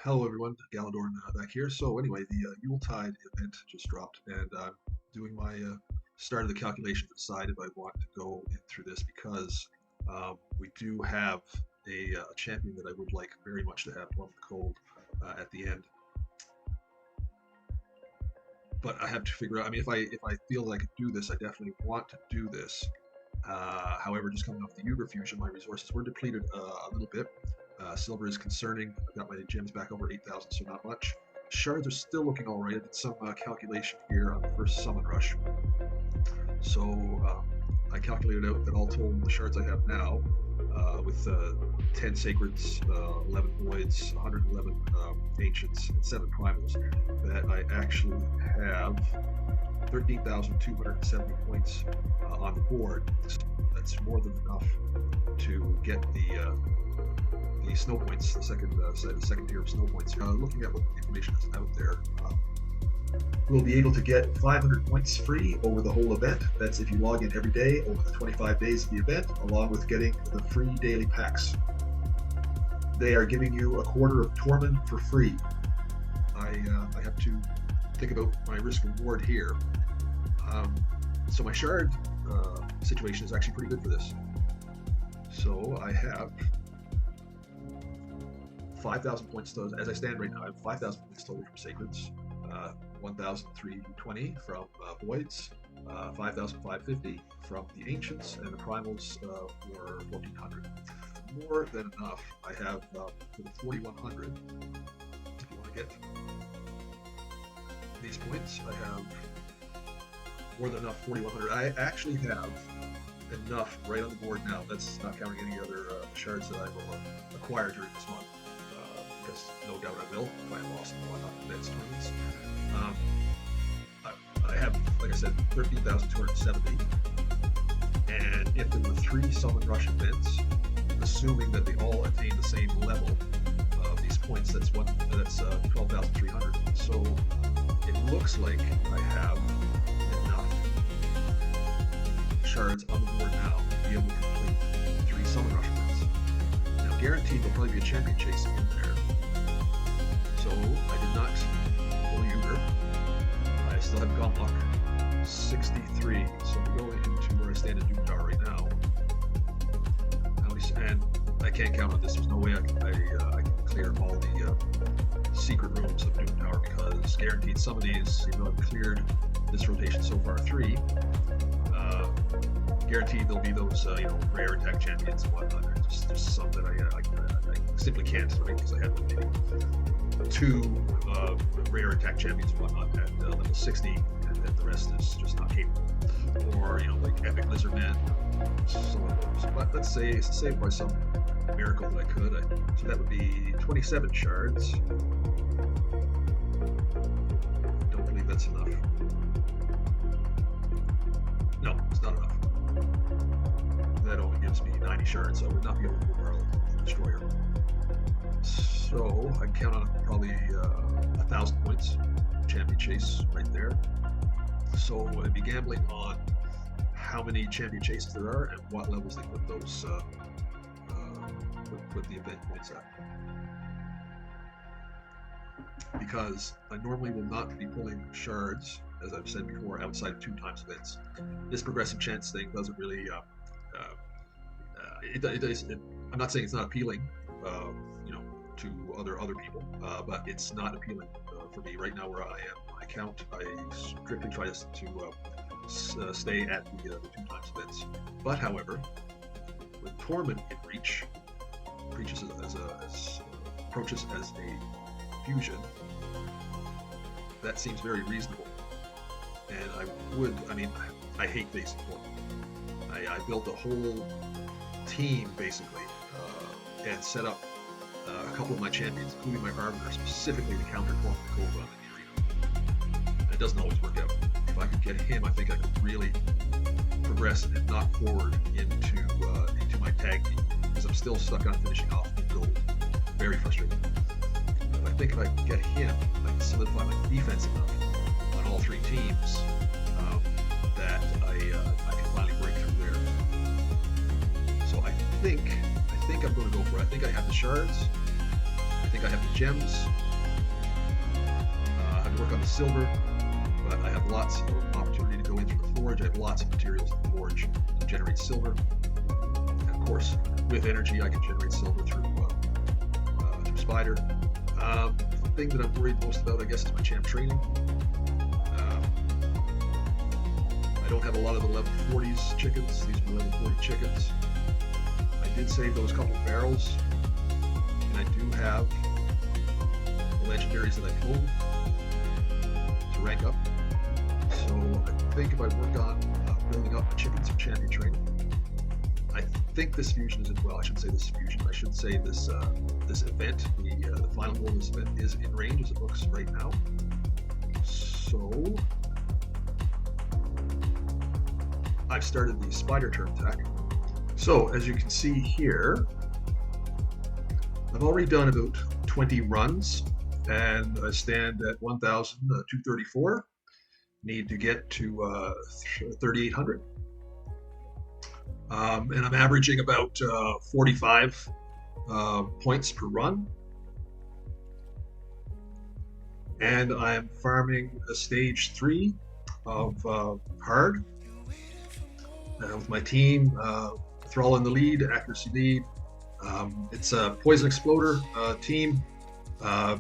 Hello everyone, Galidorn back here. So anyway, the Yuletide event just dropped, and I'm doing my start of the calculation to decide if I want to go in through this because we do have a champion that I would like very much to have, Tormin the Cold, at the end. But I have to figure out. I mean, if I feel that I could do this, I definitely want to do this. However, just coming off the Uber fusion, my resources were depleted a little bit. Silver is concerning. I've got my gems back over 8,000, so not much. Shards are still looking alright. I did some calculation here on the first summon rush. So I calculated out that all told, the shards I have now, with 10 sacreds, 11 voids, 111 ancients, and 7 primals, that I actually have 13,270 points on the board. So that's more than enough to get the snow points, the second tier of snow points. Looking at what the information is out there, we'll be able to get 500 points free over the whole event. That's if you log in every day over the 25 days of the event, along with getting the free daily packs. They are giving you a quarter of Tormin for free. I have to think about my risk reward here. So my shard situation is actually pretty good for this. So I have 5,000 points total. As I stand right now, I have 5,000 points total from Sacreds, 1,320 from Voids, 5,550 from the Ancients, and the Primals were 1,400. More than enough. I have for the 4,100. If you want to get these points, I have more than enough. 4,100. I actually have enough right on the board now. That's not counting any other shards that I've acquired during this month. Because no doubt I will if I lost one on events tournaments. I have, like I said, 13,270, and if there were 3 summon rush events, assuming that they all attain the same level of these points, that's 12,300. So it looks like I have enough shards on the board now to be able to complete 3 summon rush events. Now, guaranteed there'll probably be a champion chasing in there. So I did not pull Uber. I still have Gauntlock 63. So I'm going into where I stand in Doom Tower right now. And I can't count on this. There's no way I can clear all the secret rooms of Doom Tower, because guaranteed some of these, even though I've cleared this rotation so far 3, guaranteed there'll be those rare attack champions and whatnot. There's some that I simply can't, right? Because I have maybe 2 rare attack champions and whatnot at level 60, and the rest is just not capable. Or like epic lizardmen, some of those. But let's say by some miracle that I could. So that would be 27 shards. Don't believe that's enough. No, it's not enough. That only gives me 90 shards, so I would not be able to borrow the destroyer. So I count on probably 1,000 points. Champion chase right there. So I'd be gambling on how many champion chases there are and what levels they put those put the event points at. Because I normally will not be pulling shards, as I've said before, outside of 2 times events. This progressive chance thing doesn't really. I'm not saying it's not appealing, to other people, but it's not appealing for me right now where I am. I strictly try to stay at the 2 times events. But however, with Tormin in reach, approaches as a fusion, that seems very reasonable. And I hate facing Tormin. I built a whole team basically and set up a couple of my champions, including my Arbiter, specifically to counter Tormin the Cold on the arena. And it doesn't always work out. If I could get him, I think I could really progress and knock forward into my tag team, because I'm still stuck on finishing off the gold. Very frustrating. But I think if I can get him, I can solidify my defense enough on all 3 teams that I can finally break through there. So I think I'm going to go for it. I think I have the shards. I think I have the gems. I have to work on the silver, but I have lots of opportunity to go into the forge. I have lots of materials in the forge to generate silver. And of course, with energy, I can generate silver through spider. The thing that I'm worried most about, I guess, is my champ training. I don't have a lot of the level 40s chickens. These are level 40 chickens. I did save those couple barrels, and I do have the legendaries that I pulled to rank up. So I think if I work on building up the chickens for champion training, I think this fusion is in, well, I shouldn't say this fusion, I should say this this event, the final goal of this event is in range as it looks right now. So I've started the spider turn attack. So as you can see here, I've already done about 20 runs and I stand at 1,234. Need to get to 3,800. And I'm averaging about 45 points per run. And I'm farming a stage 3 of hard. With my team, Thrall in the lead, accuracy lead. It's a Poison Exploder team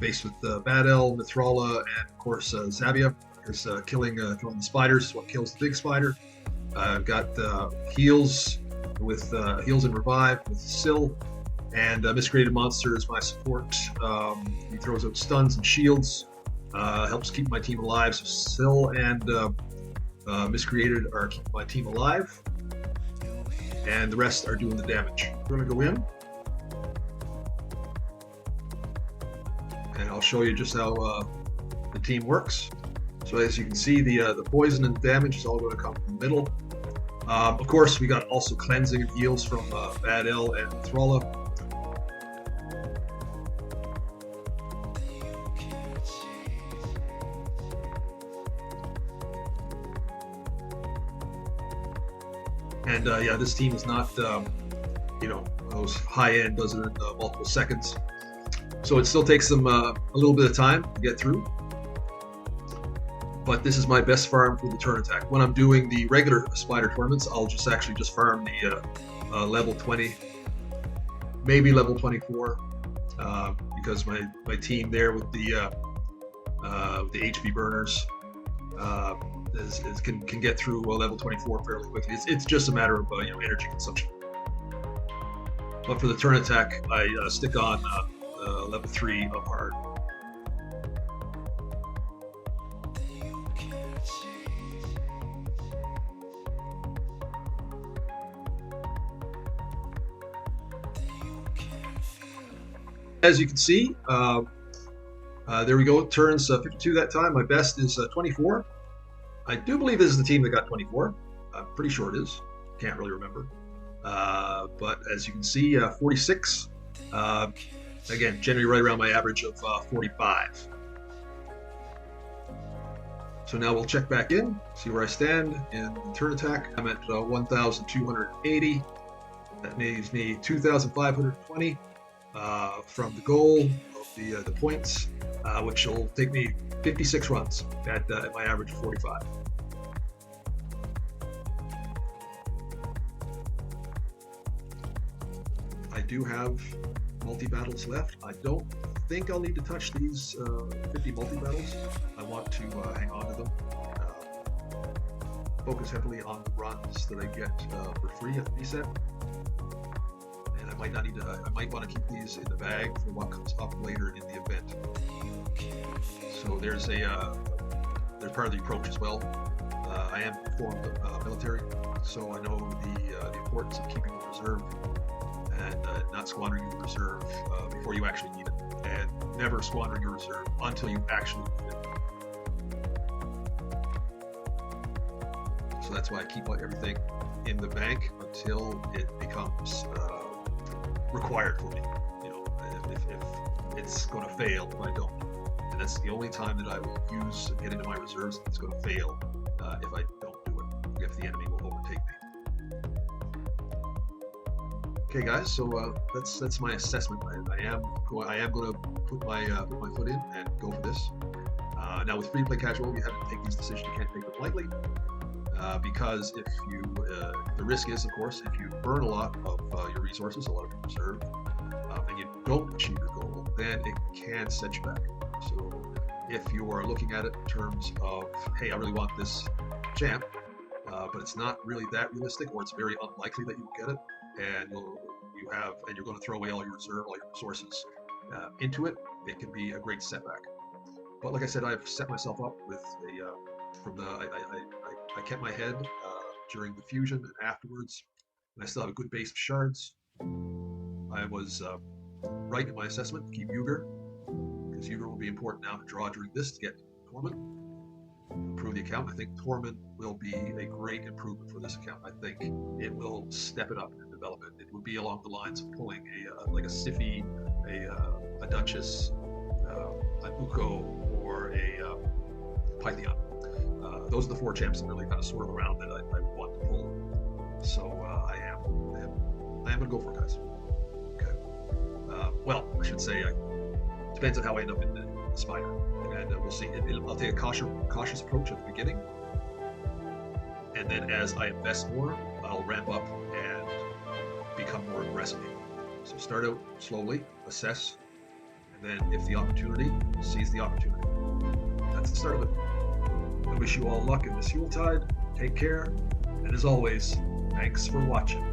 based with Bad El, Mithrala, and of course Zavia. There's killing the spiders is what kills the big spider. I've got heals with heals and revive with Syl, and Miscreated Monster is my support. He throws out stuns and shields, helps keep my team alive. So Syl and Miscreated are keeping my team alive, and the rest are doing the damage. We're going to go in, and I'll show you just how the team works. So as you can see, the poison and damage is all going to come from the middle. Of course, we got also cleansing and heals from Bad El and Thralla. And yeah, this team is not, you know, those high-end, does it in multiple seconds. So it still takes them a little bit of time to get through. But this is my best farm for the turn attack. When I'm doing the regular spider tournaments, I'll just farm the level 20, maybe level 24, because my team there with the HP burners can get through level 24 fairly quickly. It's just a matter of you know, energy consumption. But for the turn attack, I stick on level 3 of hard. As you can see, there we go. Turns 52 that time. My best is 24. I do believe this is the team that got 24. I'm pretty sure it is. Can't really remember. But as you can see, 46. Again, generally right around my average of 45. So now we'll check back in, see where I stand in the turn attack. I'm at 1,280. That leaves me 2,520. From the goal of the points, which will take me 56 runs at my average of 45. I do have multi-battles left. I don't think I'll need to touch these 50 multi-battles. I want to hang on to them. Focus heavily on the runs that I get for free at the reset. I might not need to. I might want to keep these in the bag for what comes up later in the event. So there's part of the approach as well. I am formed military, so I know the importance of keeping a reserve and not squandering your reserve before you actually need it, and never squandering your reserve until you actually need it. So that's why I keep everything in the bank until it becomes required for me. You know, if it's going to fail if I don't, and that's the only time that I will get into my reserves. It's going to fail if I don't do it. If the enemy will overtake me. Okay, guys. So that's my assessment. I am going to put my foot in and go for this. Now with free to play casual, you have to take these decisions. You can't take them lightly. Because if you, the risk is, of course, if you burn a lot of your resources, a lot of your reserve, and you don't achieve your goal, then it can set you back. So if you are looking at it in terms of, hey, I really want this champ, but it's not really that realistic, or it's very unlikely that you'll get it, and you're going to throw away all your reserve, all your resources into it, it can be a great setback. But like I said, I've set myself up with I kept my head during the fusion and afterwards, and I still have a good base of shards. I was right in my assessment to keep Yuger, because Yuger will be important now to draw during this to get Tormin, improve the account. I think Tormin will be a great improvement for this account. I think it will step it up in development. It would be along the lines of pulling like a Siphi, a Duchess, an Uko, or a Pythion. Those are the four champs that really kind of swirl around that I want to pull. So I am going to go for it, guys. Okay. Well, I should say, depends on how I end up in the spider, and we'll see. I'll take a cautious approach at the beginning, and then as I invest more, I'll ramp up and become more aggressive. So start out slowly, assess, and then if the opportunity, seize the opportunity. That's the start of it. I wish you all luck in this Yuletide. Take care, and as always, thanks for watching.